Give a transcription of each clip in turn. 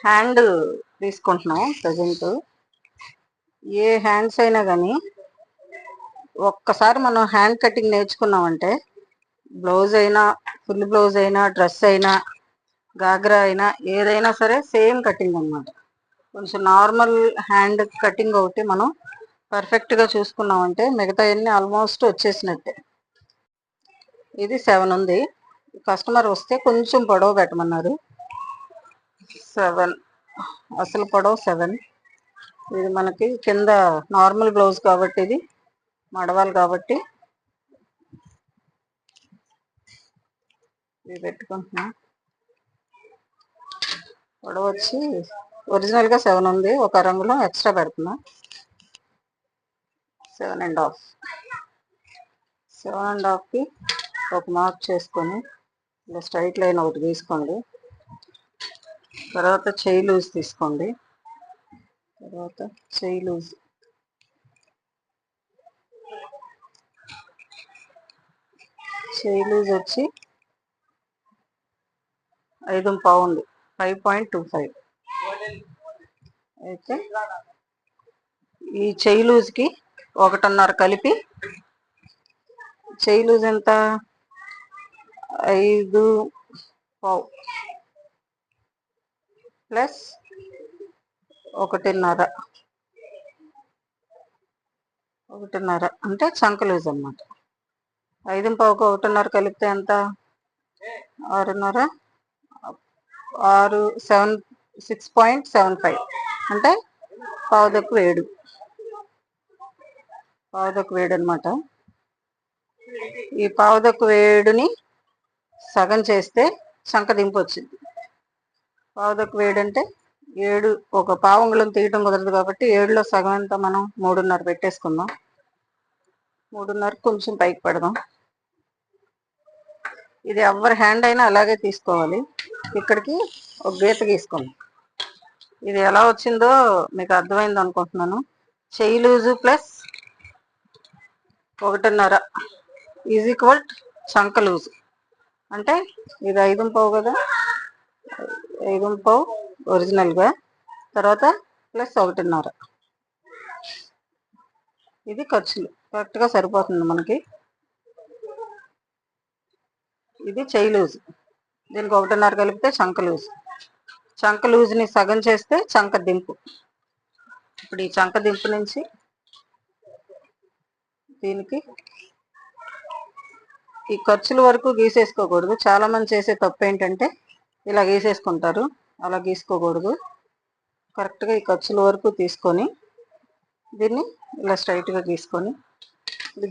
Hand తీసుకుంటున్నాం present. ఏ hands అయినా కానీ ఒక్కసారి మనం హ్యాండ్ కటింగ్ నేర్చుకున్నామంటే బ్లౌజ్ అయినా, ఫుల్ బ్లౌజ్ అయినా, డ్రెస్ అయినా, గాగ్రా అయినా, ఏదైనా సరే సేమ్ కటింగ్ అన్నమాట. కొంచెం నార్మల్ హ్యాండ్ కటింగ్ ఒకటి మనం పర్ఫెక్ట్గా చూసుకున్నామంటే మిగతా అన్ని ఆల్మోస్ట్ వచ్చేసినట్టే. ఇది 7 ఉంది. కస్టమర్ వస్తే కొంచెం పొడవు పెట్టమన్నారు. 7 అసలు పొడవు 7. ఇది మనకి కింద నార్మల్ బ్లౌజ్ కాబట్టి ఇది మడవాలి కాబట్టి ఇది పెట్టుకుంటున్నా. పొడవు వచ్చి ఒరిజినల్గా 7 ఉంది. ఒక రంగులో ఎక్స్ట్రా పెడుతున్నా. 7.5. 7.5కి ఒక మార్క్ చేసుకొని ఇలా స్ట్రైట్ లైన్ ఒకటి తీసుకోండి. తర్వాత చెయ్యి లూజ్ తీసుకోండి. తర్వాత చెయ్యి లూజ్ వచ్చి 5.5 ఉంది. 5.25. అయితే ఈ చెయ్యి లూజ్కి 1.5 కలిపి, చెయ్యి లూజ్ ఎంత 5.5 ప్లస్ 1.5 అంటే చంక లూజ్ అన్నమాట. 5.5కు 1.5 కలిపితే ఎంత? 6.5. 6.75 అంటే పావుదక్కు 7. పావుదక్కు 7 అనమాట. ఈ పావుదక్కు 7ని సగం చేస్తే చంక దింపు వచ్చింది. పావుదక్కు 7 అంటే 7. ఒక పావుంగుళం తీయటం కుదరదు కాబట్టి 7లో సగం ఎంత? మనం 3.5 పెట్టేసుకుందాం. 3.5 కొంచెం పైకి పెడదాం. ఇది ఎవరి హ్యాండ్ అయినా అలాగే తీసుకోవాలి. ఇక్కడికి ఒక గీత గీసుకోండి. ఇది ఎలా వచ్చిందో మీకు అర్థమైంది అనుకుంటున్నాను. చెయ్యి లూజు ప్లస్ 1.5 ఈజ్ ఈక్వల్ చంక లూజు. అంటే ఇది 5.5 కదా, 5.5 ఒరిజినల్గా, తర్వాత ప్లస్ 1.5. ఇది ఖర్చులు కరెక్ట్గా సరిపోతుంది మనకి. ఇది చెయ్యి లూజ్. దీనికి 1.5 కలిపితే చంక లూజ్. చంక లూజ్ని సగం చేస్తే చంక దింపు. ఇప్పుడు ఈ చంక దింపు నుంచి దీనికి ఈ ఖర్చుల వరకు గీసేసుకోకూడదు. చాలా మంది చేసే తప్పు ఏంటంటే ఇలా గీసేసుకుంటారు. అలా గీసుకోకూడదు. కరెక్ట్గా ఈ ఖర్చుల వరకు తీసుకొని దీన్ని ఇలా స్ట్రైట్గా గీసుకొని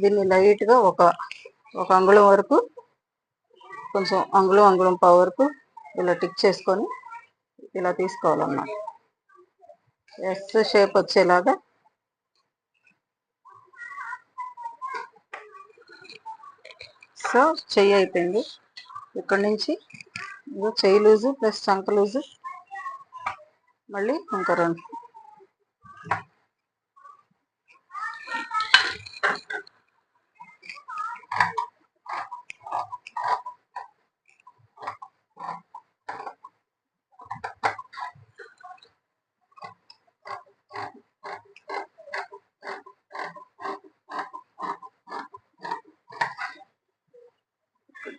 దీన్ని లైట్గా ఒక అంగుళం వరకు, కొంచెం అంగుళం పావు వరకు ఇలా టిక్ చేసుకొని ఇలా తీసుకోవాలన్నమాట. ఎస్ షేప్ వచ్చేలాగా. సో చెయ్యి అయిపోయింది. ఇక్కడ నుంచి చెయ్యి లూజు ప్లస్ చంక లూజు, మళ్ళీ ఇంకో 2.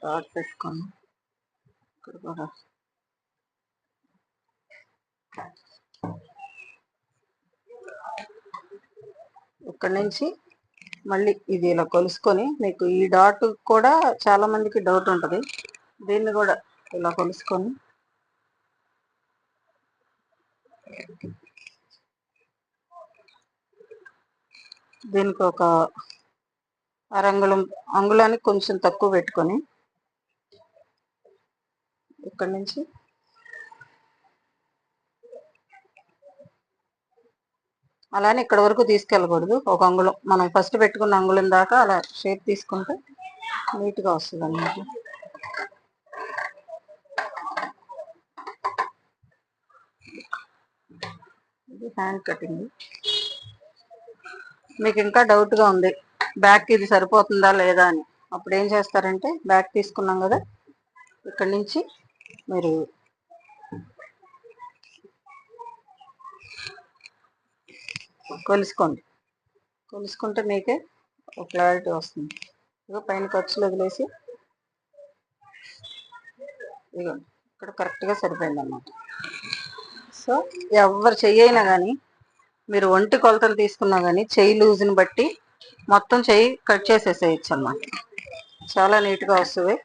డాట్ పెట్టుకోండి. ఇక్కడ కూడా ఇక్కడ నుంచి మళ్ళీ ఇది ఇలా కొలుసుకొని, మీకు ఈ డాట్ కూడా చాలా మందికి డౌట్ ఉంటుంది. దీన్ని కూడా ఇలా కొలుసుకొని దీనికి ఒక అంగుళానికి కొంచెం తక్కువ పెట్టుకొని ఇక్కడ నుంచి అలానే ఇక్కడ వరకు తీసుకెళ్ళకూడదు. ఒక అంగుళం మనం ఫస్ట్ పెట్టుకున్న అంగుళం దాకా అలా షేప్ తీసుకుంటే నీట్గా వస్తుంది అన్నమాట. ఇది హ్యాండ్ కటింగ్. మీకు ఇంకా డౌట్గా ఉంది బ్యాక్ ఇది సరిపోతుందా లేదా అని, అప్పుడు ఏం చేస్తారంటే బ్యాక్ తీసుకున్నాం కదా, ఇక్కడ నుంచి మీరు కొలుసుకుంటే మీకే ఒక క్లారిటీ వస్తుంది. ఇక పైన ఖర్చులు వదిలేసి ఇక ఇక్కడ కరెక్ట్గా సరిపోయింది అన్నమాట. సో ఎవరు చెయ్యైనా కానీ మీరు ఒంటి కొలతలు తీసుకున్నా కానీ చెయ్యి లూజ్ని బట్టి మొత్తం చెయ్యి కట్ చేసేసేయచ్చు అన్నమాట. చాలా నీట్గా వస్తుంది.